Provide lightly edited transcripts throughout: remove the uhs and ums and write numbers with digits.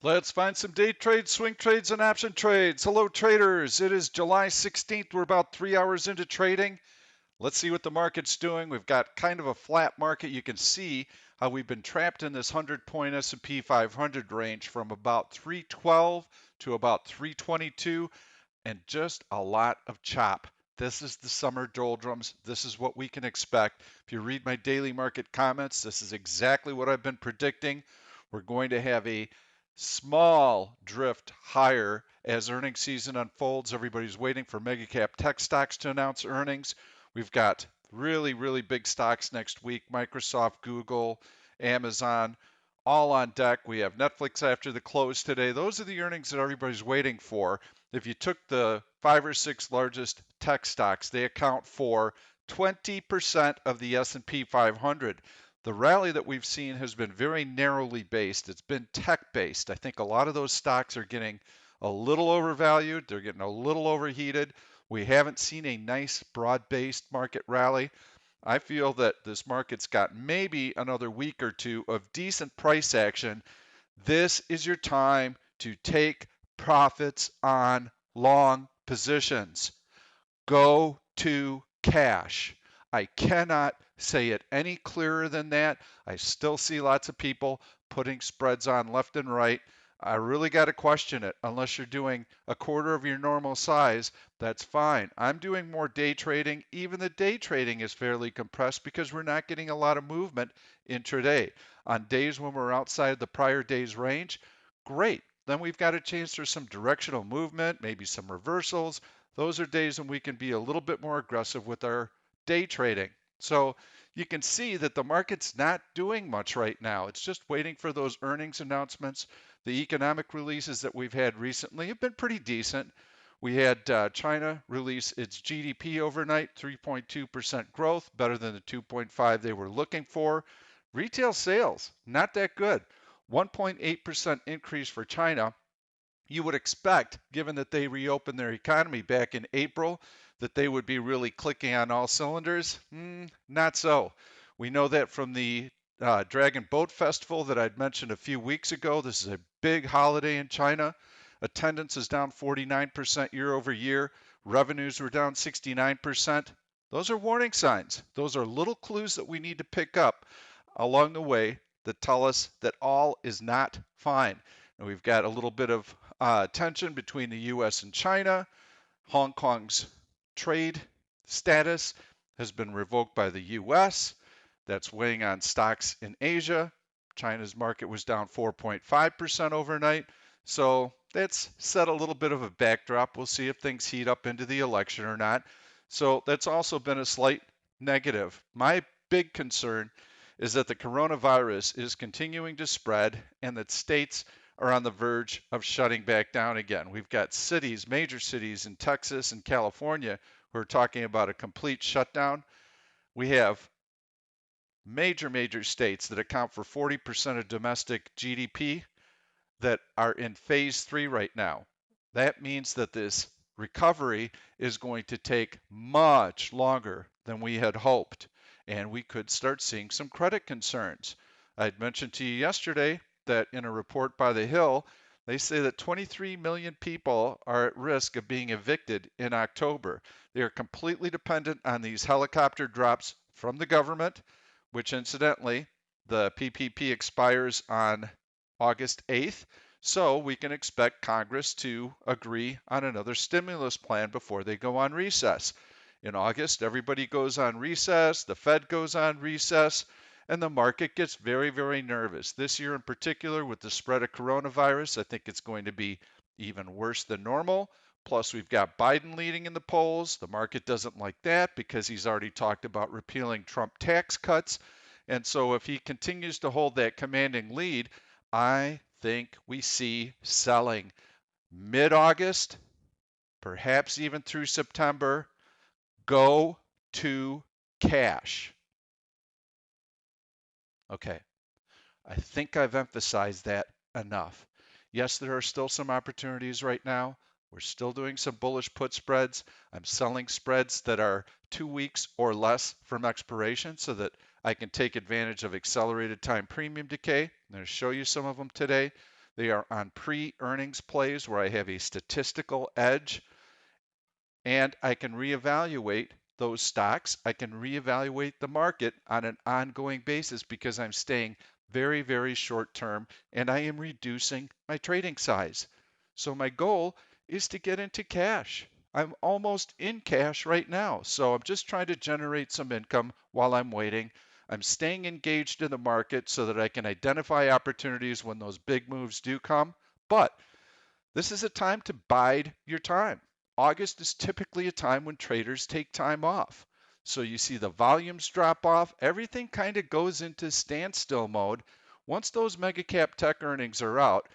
Let's find some day trades, swing trades, and option trades. Hello, traders. It is July 16th. We're about 3 hours into trading. Let's see what the market's doing. We've got kind of a flat market. You can see how we've been trapped in this 100-point S&P 500 range from about 312 to about 322, and just a lot of chop. This is the summer doldrums. This is what we can expect. If you read my daily market comments, this is exactly what I've been predicting. We're going to have a small drift higher as earnings season unfolds. Everybody's waiting for mega cap tech stocks to announce earnings. We've got really, really big stocks next week: Microsoft, Google, Amazon, all on deck. We have Netflix after the close today. Those are the earnings that everybody's waiting for. If you took the 5 or 6 largest tech stocks, they account for 20% of the S&P 500. The rally that we've seen has been very narrowly based. It's been tech based. I think a lot of those stocks are getting a little overvalued. They're getting a little overheated. We haven't seen a nice broad-based market rally. I feel that this market's got maybe another week or two of decent price action. This is your time to take profits on long positions. Go to cash. I cannot say it any clearer than that. I still see lots of people putting spreads on left and right. I really got to question it. Unless you're doing a quarter of your normal size, that's fine. I'm doing more day trading. Even the day trading is fairly compressed because we're not getting a lot of movement intraday. On days when we're outside the prior day's range, great. Then we've got a chance for some directional movement, maybe some reversals. Those are days when we can be a little bit more aggressive with our day trading. So you can see that the market's not doing much right now. It's just waiting for those earnings announcements. The economic releases that we've had recently have been pretty decent. We had China release its GDP overnight, 3.2% growth, better than the 2.5 they were looking for. Retail sales, not that good. 1.8% increase for China. You would expect, given that they reopened their economy back in April, that they would be really clicking on all cylinders. Not so. We know that from the Dragon Boat Festival that I'd mentioned a few weeks ago. This is a big holiday in China. Attendance is down 49% year over year. Revenues were down 69%. Those are warning signs. Those are little clues that we need to pick up along the way that tell us that all is not fine. And we've got a little bit of tension between the U.S. and China. Hong Kong's trade status has been revoked by the U.S. That's weighing on stocks in Asia. China's market was down 4.5% overnight. So that's set a little bit of a backdrop. We'll see if things heat up into the election or not. So that's also been a slight negative. My big concern is that the coronavirus is continuing to spread and that states are on the verge of shutting back down again. We've got cities, major cities in Texas and California, who are talking about a complete shutdown. We have major states that account for 40% of domestic GDP that are in phase 3 right now. That means that this recovery is going to take much longer than we had hoped, and we could start seeing some credit concerns. I'd mentioned to you yesterday that in a report by The Hill, they say that 23 million people are at risk of being evicted in October. They are completely dependent on these helicopter drops from the government, which incidentally, the PPP expires on August 8th. So we can expect Congress to agree on another stimulus plan before they go on recess. In August, everybody goes on recess, the Fed goes on recess, and the market gets very nervous. This year in particular, with the spread of coronavirus, I think it's going to be even worse than normal. Plus, we've got Biden leading in the polls. The market doesn't like that because he's already talked about repealing Trump tax cuts. And so if he continues to hold that commanding lead, I think we see selling mid-August, perhaps even through September. Go to cash. Okay, I think I've emphasized that enough. Yes, there are still some opportunities right now. We're still doing some bullish put spreads. I'm selling spreads that are 2 weeks or less from expiration so that I can take advantage of accelerated time premium decay. I'm going to show you some of them today. They are on pre-earnings plays where I have a statistical edge and I can reevaluate those stocks. I can reevaluate the market on an ongoing basis because I'm staying very, very short term and I am reducing my trading size. So my goal is to get into cash. I'm almost in cash right now. So I'm just trying to generate some income while I'm waiting. I'm staying engaged in the market so that I can identify opportunities when those big moves do come. But this is a time to bide your time. August is typically a time when traders take time off. So you see the volumes drop off, everything kind of goes into standstill mode. Once those mega cap tech earnings are out,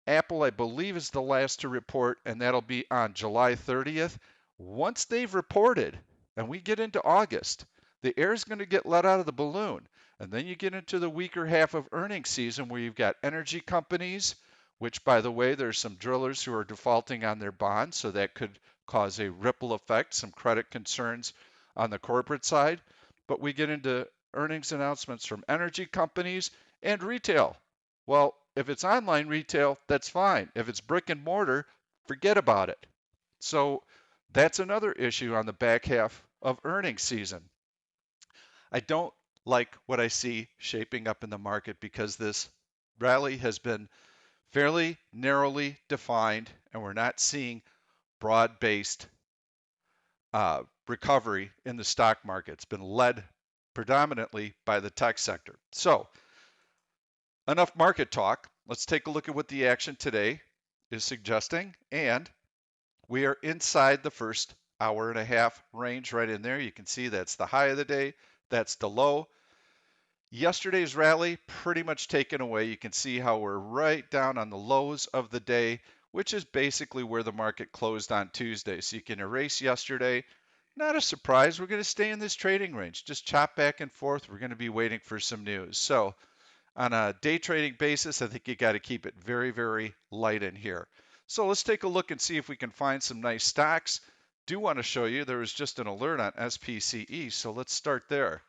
Apple, I believe, is the last to report, and that'll be on July 30th. Once they've reported, and we get into August, the air is going to get let out of the balloon. And then you get into the weaker half of earnings season where you've got energy companies, which, by the way, there's some drillers who are defaulting on their bonds, so that could cause a ripple effect, some credit concerns on the corporate side. But we get into earnings announcements from energy companies and retail. Well, if it's online retail, that's fine. If it's brick and mortar, forget about it. So that's another issue on the back half of earnings season. I don't like what I see shaping up in the market because this rally has been fairly narrowly defined and we're not seeing broad-based recovery in the stock market. It's been led predominantly by the tech sector. So enough market talk. Let's take a look at what the action today is suggesting. And we are inside the first hour and a half range right in there. You can see that's the high of the day. That's the low. Yesterday's rally pretty much taken away. You can see how we're right down on the lows of the day, which is basically where the market closed on Tuesday. So you can erase yesterday. Not a surprise. We're going to stay in this trading range. Just chop back and forth. We're going to be waiting for some news. So on a day trading basis, I think you got to keep it very, very light in here. So let's take a look and see if we can find some nice stocks. Do want to show you there was just an alert on SPCE, so let's start there.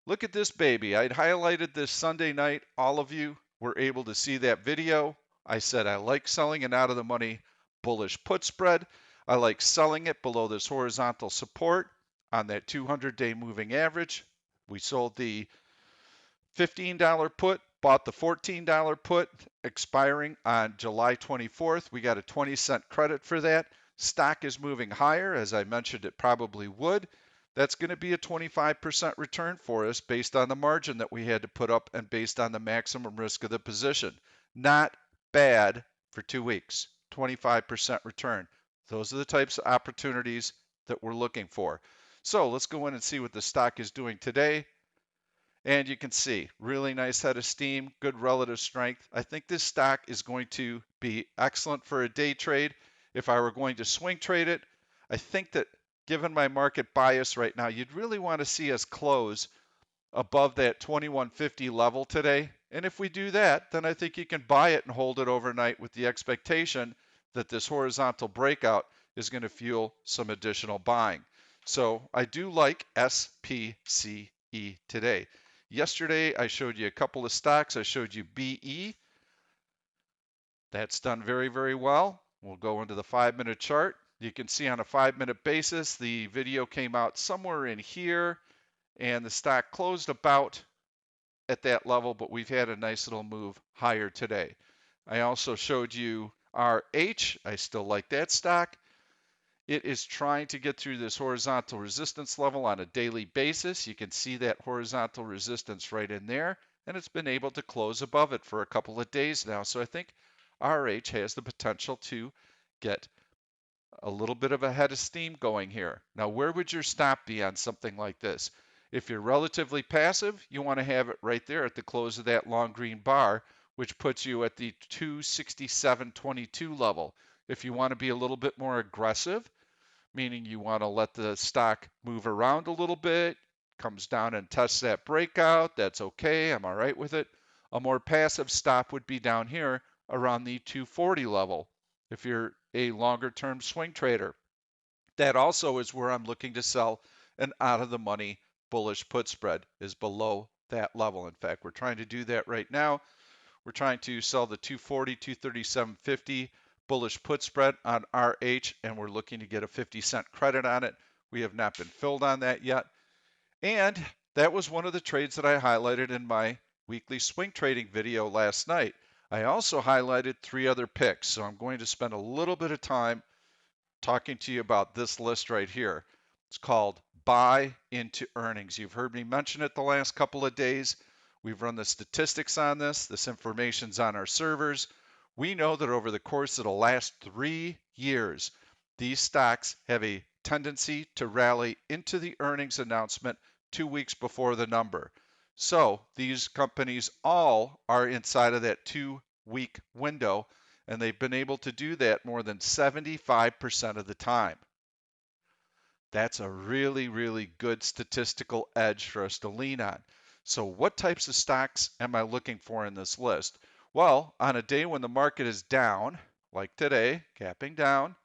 Look at this baby. I'd highlighted this Sunday night. All of you were able to see that video. I said I like selling an out of the money bullish put spread. I like selling it below this horizontal support on that 200-day moving average. We sold the $15 put, bought the $14 put, expiring on July 24th. We got a 20-cent credit for that. Stock is moving higher, as I mentioned it probably would. That's going to be a 25% return for us based on the margin that we had to put up and based on the maximum risk of the position. Not bad for 2 weeks. 25% return. Those are the types of opportunities that we're looking for. So let's go in and see what the stock is doing today. And you can see, really nice head of steam, good relative strength. I think this stock is going to be excellent for a day trade. If I were going to swing trade it, I think that given my market bias right now, you'd really want to see us close above that 2150 level today. And if we do that, then I think you can buy it and hold it overnight with the expectation that this horizontal breakout is going to fuel some additional buying. So I do like SPCE today. Yesterday, I showed you a couple of stocks. I showed you BE. That's done very, very well. We'll go into the 5-minute chart. You can see on a 5-minute basis, the video came out somewhere in here, and the stock closed about at that level, but we've had a nice little move higher today. I also showed you RH. I still like that stock. It is trying to get through this horizontal resistance level on a daily basis. You can see that horizontal resistance right in there, and it's been able to close above it for a couple of days now. So I think RH has the potential to get a little bit of a head of steam going here. Now, where would your stop be on something like this? If you're relatively passive, you want to have it right there at the close of that long green bar, which puts you at the 267.22 level. If you want to be a little bit more aggressive, meaning you want to let the stock move around a little bit, comes down and tests that breakout, that's okay, I'm all right with it. A more passive stop would be down here around the 240 level if you're a longer term swing trader. That also is where I'm looking to sell an out of the money bullish put spread is below that level. In fact, we're trying to do that right now. We're trying to sell the 240, 237.50 bullish put spread on RH, and we're looking to get a 50-cent credit on it. We have not been filled on that yet. And that was one of the trades that I highlighted in my weekly swing trading video last night. I also highlighted 3 other picks, so I'm going to spend a little bit of time talking to you about this list right here. It's called Buy into Earnings. You've heard me mention it the last couple of days. We've run the statistics on this. This information's on our servers. We know that over the course of the last 3 years, these stocks have a tendency to rally into the earnings announcement 2 weeks before the number. So these companies all are inside of that 2-week window, and they've been able to do that more than 75% of the time. That's a really, really good statistical edge for us to lean on. So what types of stocks am I looking for in this list? Well, on a day when the market is down, like today, capping down,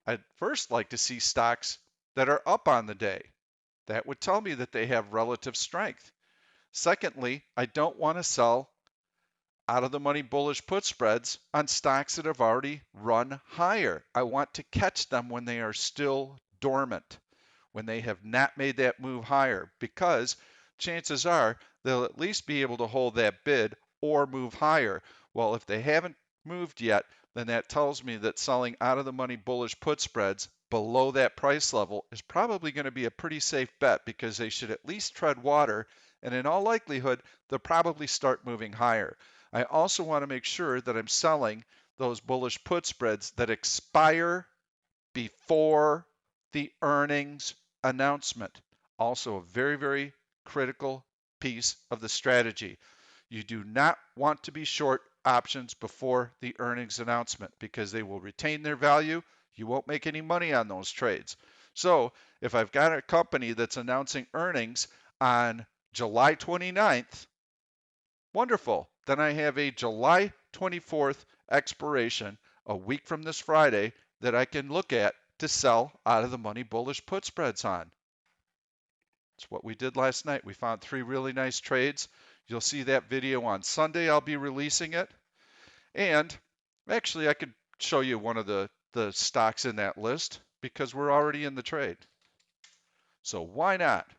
I'd first like to see stocks that are up on the day. That would tell me that they have relative strength. Secondly, I don't want to sell out of the money bullish put spreads on stocks that have already run higher. I want to catch them when they are still dormant, when they have not made that move higher, because chances are they'll at least be able to hold that bid or move higher. Well, if they haven't moved yet, then that tells me that selling out of the money bullish put spreads below that price level is probably going to be a pretty safe bet, because they should at least tread water, and in all likelihood, they'll probably start moving higher. I also want to make sure that I'm selling those bullish put spreads that expire before the earnings announcement. Also a very, very critical piece of the strategy. You do not want to be short options before the earnings announcement, because they will retain their value. You won't make any money on those trades. So if I've got a company that's announcing earnings on July 29th, wonderful. Then I have a July 24th expiration, a week from this Friday, that I can look at to sell out of the money bullish put spreads on. It's what we did last night. We found 3 really nice trades. You'll see that video on Sunday. I'll be releasing it. And actually, I could show you one of the stocks in that list, because we're already in the trade. So why not?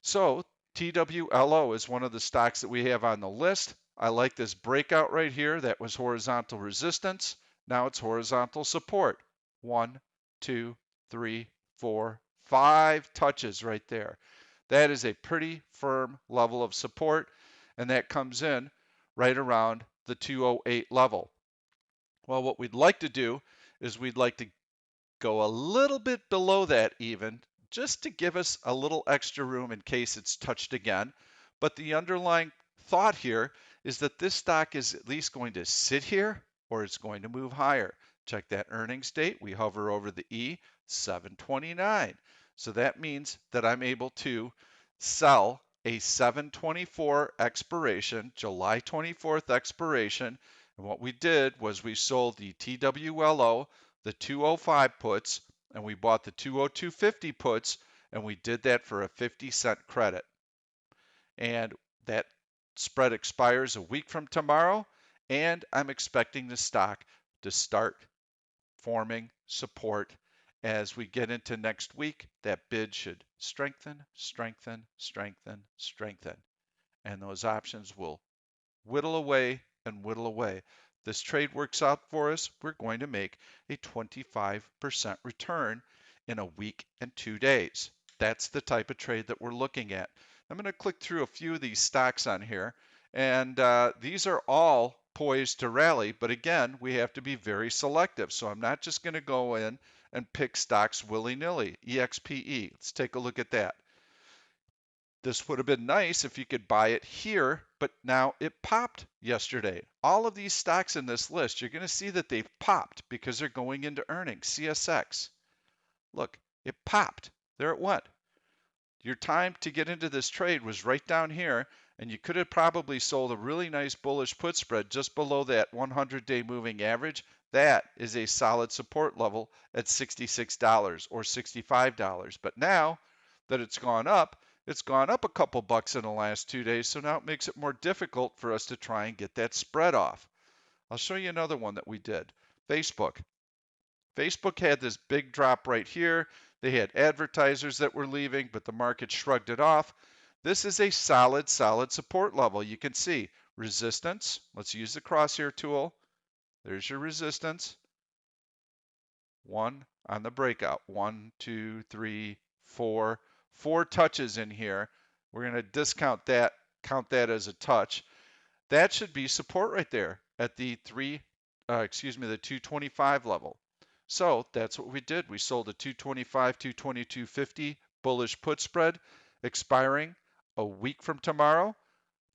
So TWLO is one of the stocks that we have on the list. I like this breakout right here. That was horizontal resistance. Now it's horizontal support. 1, 2, 3, 4, 5 touches right there. That is a pretty firm level of support, and that comes in right around the 208 level. Well, what we'd like to do is we'd like to go a little bit below that even, just to give us a little extra room in case it's touched again. But the underlying thought here is that this stock is at least going to sit here, or it's going to move higher. Check that earnings date. We hover over the E, 729. So that means that I'm able to sell a 724 expiration, July 24th expiration. And what we did was we sold the TWLO, the 205 puts, and we bought the 202.50 puts, and we did that for a 50-cent credit. And that spread expires a week from tomorrow, and I'm expecting the stock to start forming support as we get into next week. That bid should strengthen, strengthen, strengthen, strengthen, and those options will whittle away and whittle away. This trade works out for us, we're going to make a 25% return in a week and 2 days. That's the type of trade that we're looking at. I'm going to click through a few of these stocks on here, and these are all poised to rally, but again, we have to be very selective. So I'm not just going to go in and pick stocks willy-nilly. EXPE, let's take a look at that. This would have been nice if you could buy it here, but now it popped yesterday. All of these stocks in this list, you're going to see that they've popped because they're going into earnings. CSX, look, it popped. There it went. Your time to get into this trade was right down here, and you could have probably sold a really nice bullish put spread just below that 100-day moving average. That is a solid support level at $66 or $65. But now that it's gone up, It's gone up a couple bucks in the last 2 days, so now it makes it more difficult for us to try and get that spread off. I'll show you another one that we did. Facebook. Facebook had this big drop right here. They had advertisers that were leaving, but the market shrugged it off. This is a solid support level. You can see resistance. Let's use the crosshair tool. There's your resistance. One on the breakout. 1, 2, 3, 4. 4 touches in here. We're going to discount that, count that as a touch. That should be support right there at the the 225 level. So that's what we did. We sold a 225, 222.50 bullish put spread expiring a week from tomorrow,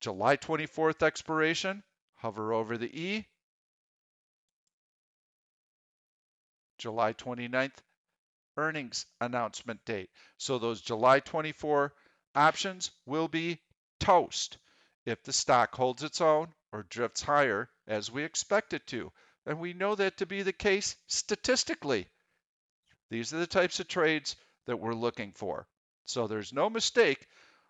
July 24th expiration. Hover over the E, July 29th earnings announcement date. So those July 24 options will be toast if the stock holds its own or drifts higher as we expect it to. And we know that to be the case statistically. These are the types of trades that we're looking for. So there's no mistake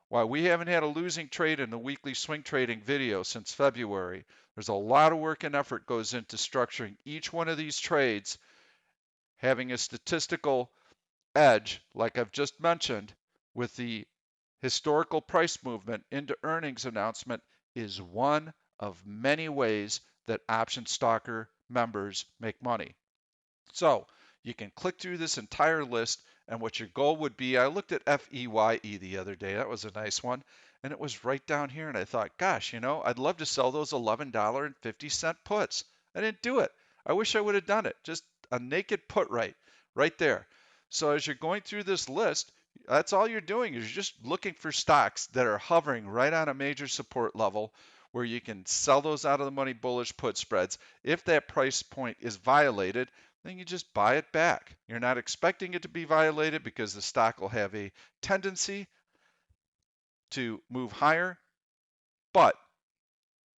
why we haven't had a losing trade in the weekly swing trading video since February. There's a lot of work and effort goes into structuring each one of these trades, having a statistical edge, like I've just mentioned, with the historical price movement into earnings announcement is one of many ways that Option Stalker members make money. So you can click through this entire list, and what your goal would be. I looked at FEYE the other day. That was a nice one. And it was right down here. And I thought, gosh, I'd love to sell those $11.50 puts. I didn't do it. I wish I would have done it. Just a naked put right there. So as you're going through this list, that's all you're doing is you're just looking for stocks that are hovering right on a major support level where you can sell those out of the money bullish put spreads. If that price point is violated, then you just buy it back. You're not expecting it to be violated because the stock will have a tendency to move higher. But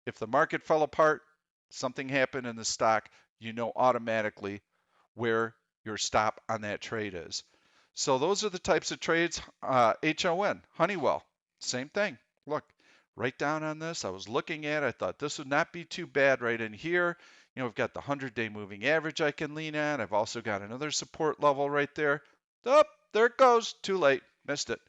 if the market fell apart, something happened in the stock, you know automatically where your stop on that trade is. So those are the types of trades. HON, Honeywell, same thing. Look, right down on this, I was looking at it, I thought this would not be too bad right in here. We've got the 100-day moving average I can lean on. I've also got another support level right there. Oh, there it goes. Too late. Missed it.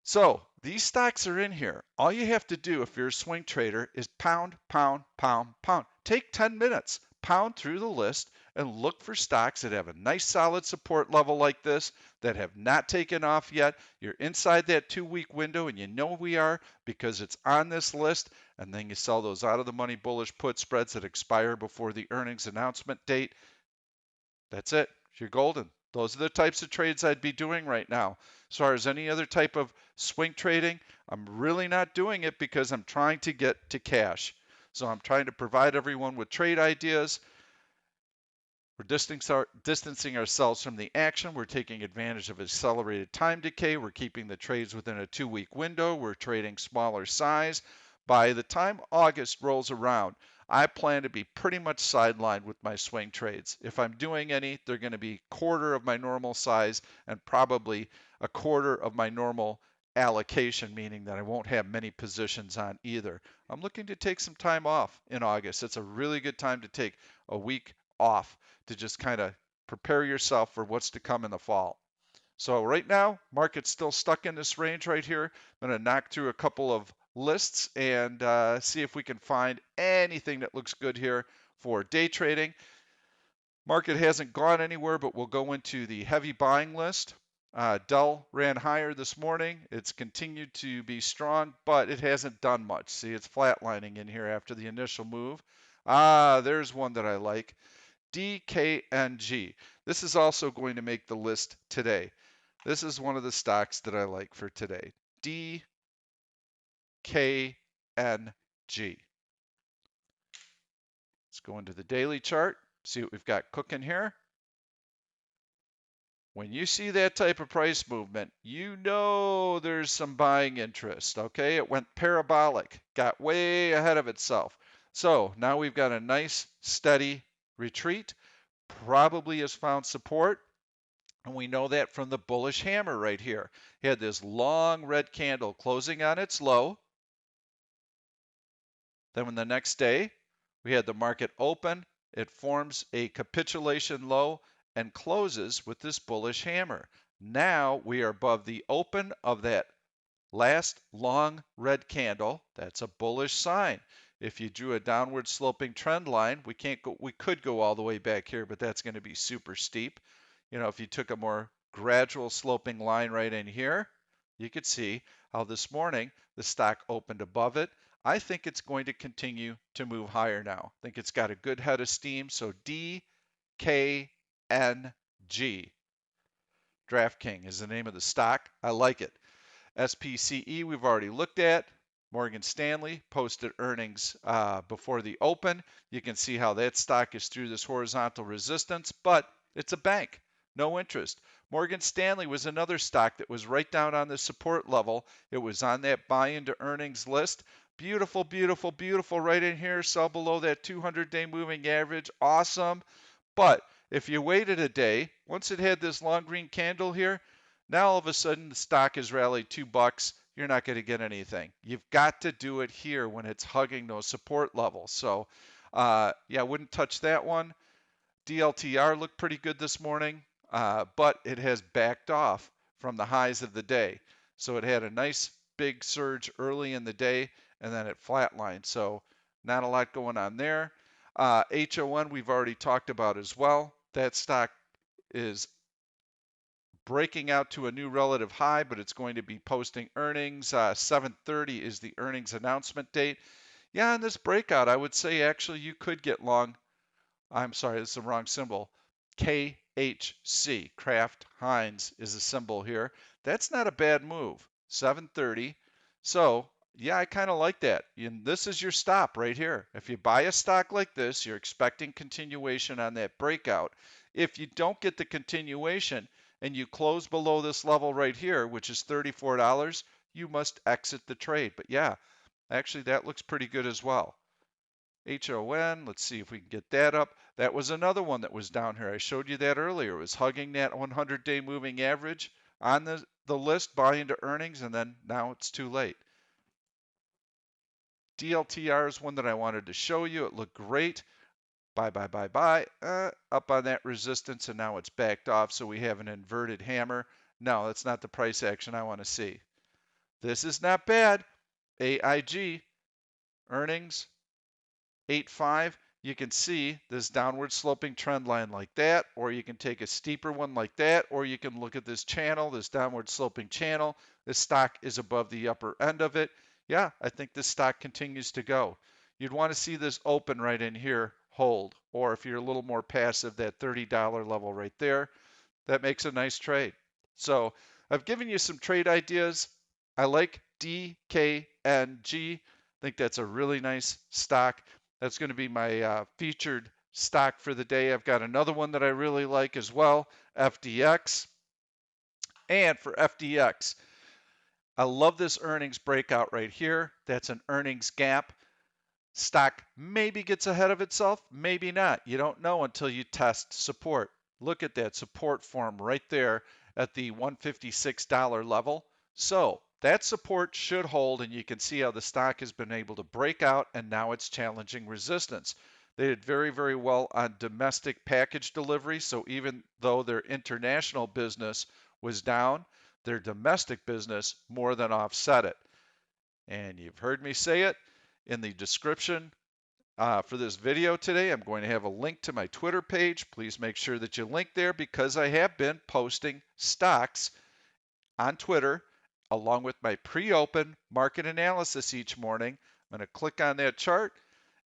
So these stocks are in here. All you have to do if you're a swing trader is pound, pound, pound, pound. Take 10 minutes, pound through the list, and look for stocks that have a nice solid support level like this that have not taken off yet. You're inside that 2-week window, and you know we are because it's on this list. And then you sell those out of the money bullish put spreads that expire before the earnings announcement date. That's it. You're golden. Those are the types of trades I'd be doing right now. As far as any other type of swing trading, I'm really not doing it because I'm trying to get to cash. So I'm trying to provide everyone with trade ideas. We're distancing ourselves from the action. We're taking advantage of accelerated time decay. We're keeping the trades within a 2-week window. We're trading smaller size. By the time August rolls around, I plan to be pretty much sidelined with my swing trades. If I'm doing any, they're going to be quarter of my normal size and probably a quarter of my normal allocation, meaning that I won't have many positions on either. I'm looking to take some time off in August. It's a really good time to take a week off to just kind of prepare yourself for what's to come in the fall. So right now, market's still stuck in this range right here. I'm going to knock through a couple of lists and see if we can find anything that looks good here for day trading. Market hasn't gone anywhere, but we'll go into the heavy buying list. Dell ran higher this morning. It's continued to be strong, but it hasn't done much. See, it's flatlining in here after the initial move. There's one that I like. DKNG. This is also going to make the list today. This is one of the stocks that I like for today. DKNG. Let's go into the daily chart, see what we've got cooking here. When you see that type of price movement, you know there's some buying interest, okay? It went parabolic, got way ahead of itself. So now we've got a nice steady retreat, probably has found support. And we know that from the bullish hammer right here. It had this long red candle closing on its low. Then when the next day, we had the market open, it forms a capitulation low and closes with this bullish hammer. Now we are above the open of that last long red candle. That's a bullish sign. If you drew a downward sloping trend line, we could go all the way back here, but that's going to be super steep. If you took a more gradual sloping line right in here, you could see how this morning the stock opened above it. I think it's going to continue to move higher now. I think it's got a good head of steam. So DKNG, DraftKings is the name of the stock. I like it. SPCE we've already looked at. Morgan Stanley posted earnings before the open. You can see how that stock is through this horizontal resistance, but it's a bank, no interest. Morgan Stanley was another stock that was right down on the support level. It was on that buy into earnings list. Beautiful, beautiful, beautiful right in here. Sell below that 200-day moving average. Awesome. But if you waited a day, once it had this long green candle here, now all of a sudden the stock has rallied $2. You're not going to get anything. You've got to do it here when it's hugging those support levels. So, yeah, I wouldn't touch that one. DLTR looked pretty good this morning, but it has backed off from the highs of the day. So it had a nice big surge early in the day, and then it flatlined. So not a lot going on there. HON we've already talked about as well. That stock is breaking out to a new relative high, but it's going to be posting earnings. 7:30 is the earnings announcement date. Yeah, in this breakout, I would say actually you could get long. I'm sorry, this is the wrong symbol. KHC, Kraft Heinz is a symbol here. That's not a bad move. 7:30. So, yeah, I kind of like that. And this is your stop right here. If you buy a stock like this, you're expecting continuation on that breakout. If you don't get the continuation and you close below this level right here, which is $34, you must exit the trade. But yeah, actually that looks pretty good as well. HON, let's see if we can get that up. That was another one that was down here. I showed you that earlier. It was hugging that 100-day moving average on the list, buy into earnings, and then now it's too late. DLTR is one that I wanted to show you. It looked great. Buy, buy, buy, buy. Up on that resistance, and now it's backed off, so we have an inverted hammer. No, that's not the price action I want to see. This is not bad. AIG, earnings, 8.5. You can see this downward sloping trend line like that, or you can take a steeper one like that, or you can look at this channel, this downward sloping channel. This stock is above the upper end of it. Yeah, I think this stock continues to go. You'd want to see this open right in here, hold, or if you're a little more passive, that $30 level right there. That makes a nice trade. So I've given you some trade ideas. I like DKNG. I think that's a really nice stock. That's going to be my featured stock for the day. I've got another one that I really like as well, FDX. And for FDX, I love this earnings breakout right here. That's an earnings gap. Stock maybe gets ahead of itself, maybe not. You don't know until you test support. Look at that support form right there at the $156 level. So that support should hold, and you can see how the stock has been able to break out, and now it's challenging resistance. They did very, very well on domestic package delivery. So even though their international business was down, their domestic business more than offset it. And you've heard me say it in the description for this video today. I'm going to have a link to my Twitter page. Please make sure that you link there because I have been posting stocks on Twitter along with my pre-open market analysis each morning. I'm going to click on that chart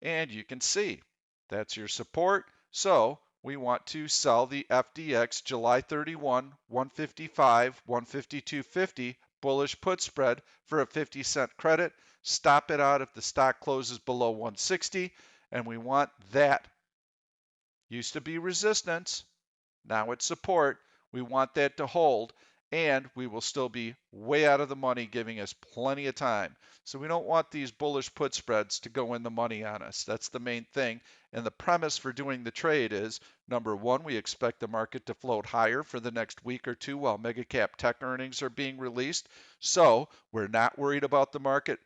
and you can see that's your support. So we want to sell the FDX July 31, 155, 152.50 bullish put spread for a 50-cent credit. Stop it out if the stock closes below 160, and we want that. Used to be resistance, now it's support. We want that to hold. and we will still be way out of the money, giving us plenty of time. So we don't want these bullish put spreads to go in the money on us. That's the main thing. And the premise for doing the trade is, number one, we expect the market to float higher for the next week or two while mega cap tech earnings are being released. So we're not worried about the market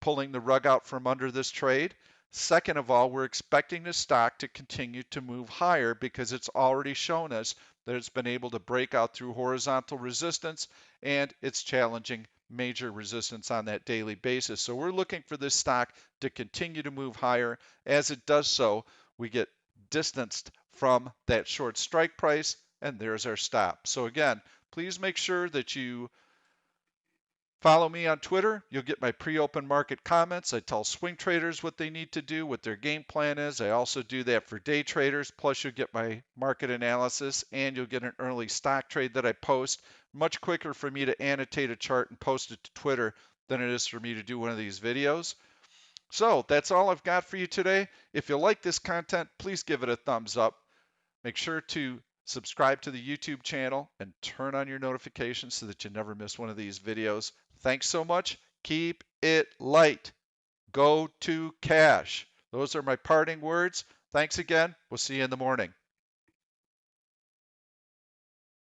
pulling the rug out from under this trade. Second of all, we're expecting the stock to continue to move higher because it's already shown us that it's been able to break out through horizontal resistance and it's challenging major resistance on that daily basis. So we're looking for this stock to continue to move higher. As it does so, we get distanced from that short strike price, and there's our stop. So again, please make sure that you follow me on Twitter. You'll get my pre-open market comments. I tell swing traders what they need to do, what their game plan is. I also do that for day traders. Plus, you'll get my market analysis and you'll get an early stock trade that I post. Much quicker for me to annotate a chart and post it to Twitter than it is for me to do one of these videos. So that's all I've got for you today. If you like this content, please give it a thumbs up. Make sure to subscribe to the YouTube channel and turn on your notifications so that you never miss one of these videos. Thanks so much. Keep it light. Go to cash. Those are my parting words. Thanks again. We'll see you in the morning.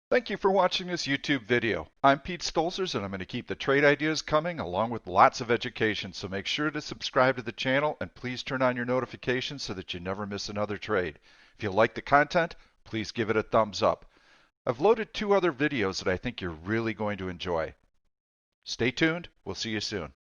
Thank you for watching this YouTube video. I'm Pete Stolzers, and I'm going to keep the trade ideas coming along with lots of education. So make sure to subscribe to the channel and please turn on your notifications so that you never miss another trade. If you like the content, please give it a thumbs up. I've loaded 2 other videos that I think you're really going to enjoy. Stay tuned. We'll see you soon.